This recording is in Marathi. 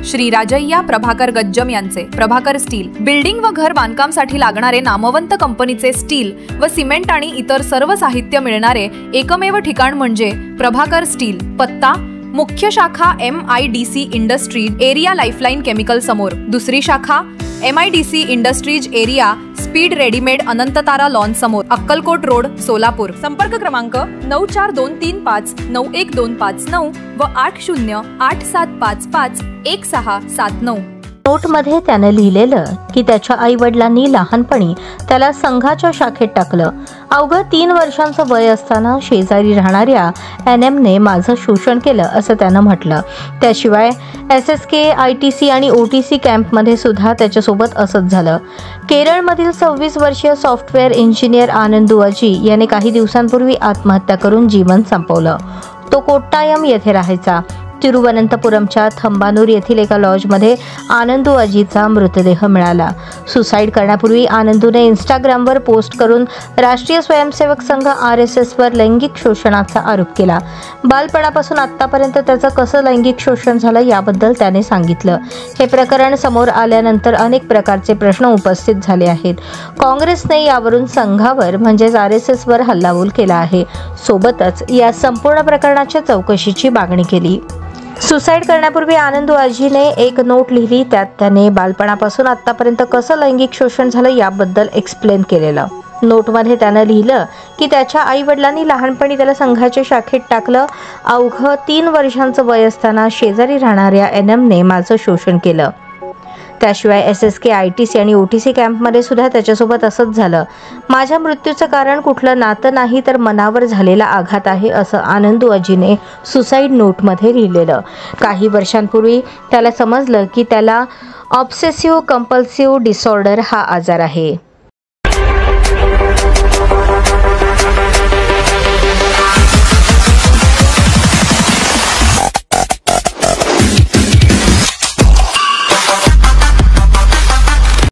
श्री राजय्या प्रभाकर गज्जम यांचे प्रभाकर स्टील बिल्डिंग व घर बांधकामासाठी लागणारे नामवंत कंपनीचे स्टील व सिमेंट आणि इतर सर्व साहित्य मिळणारे एकमेव ठिकाण म्हणजे प्रभाकर स्टील। पत्ता मुख्य शाखा MIDC industries area lifeline chemical समोर, दुसरी शाखा MIDC industries area speed readymade Anantatara lawn समोर, अक्कलकोट रोड, सोलापूर। संपर्क क्रमांक 9423591259 व 8087551679। नोटमध्ये त्याने लिहिलेलं की त्याच्या आई वडिलांनी लहानपणी त्याला संघाच्या शाखेत टाकलं। अवघं 3 वर्षांचं वय असताना शेजारी राहणाऱ्या NMने माझं शोषण केलं असं त्यानं म्हटलं। त्याशिवाय SSK, ITC आणि OTC कॅम्पमध्ये सुद्धा त्याच्यासोबत असंच झालं। केरळमधील 26 वर्षीय सॉफ्टवेअर इंजिनियर आनंदू अजी याने काही दिवसांपूर्वी आत्महत्या करून जीवन संपवलं। तो कोट्टायम येथे राहायचा। तिरुवनंतपुरमच्या थंबानूर येथील एका लॉजमध्ये आनंदू अजीचा मृतदेह मिळाला। सुसाईड करण्यापूर्वी आनंदूने इंस्टाग्रामवर पोस्ट करून राष्ट्रीय स्वयंसेवक संघ RSS वर लैंगिक शोषणाचा आरोप केला। बालपणापासून आतापर्यंत त्याचं कसं लैंगिक शोषण झालं याबद्दल त्याने सांगितलं। हे प्रकरण समोर आल्यानंतर अनेक प्रकारचे प्रश्न उपस्थित झाले आहेत। काँग्रेसने यावरून संघावर म्हणजेच RSS वर हल्लाबोल केला आहे। सोबतच या संपूर्ण प्रकरणाच्या चौकशीची मागणी केली। सुसाईड करण्यापूर्वी आनंदू अजीने एक नोट लिहिली। त्यात त्याने बालपणापासून आतापर्यंत कसं लैंगिक शोषण झालं याबद्दल एक्सप्लेन केलेलं। नोटमध्ये त्यानं लिहिलं की त्याच्या आई वडिलांनी लहानपणी त्याला संघाच्या शाखेत टाकलं। अवघं 3 वर्षांचं वय असताना शेजारी राहणाऱ्या NMने माझं शोषण केलं। त्याशिवाय SSK, ITC आणि OTC कॅम्पमध्ये सुद्धा त्याच्यासोबत असंच झालं। माझ्या मृत्यूचं कारण कुठलं नातं नाही तर मनावर झालेला आघात आहे असं आनंदू अजीने सुसाईड नोटमध्ये लिहिलेलं। काही वर्षांपूर्वी त्याला समजलं की त्याला ऑब्सेसिव्ह कंपल्सिव्ह डिसऑर्डर हा आजार आहे।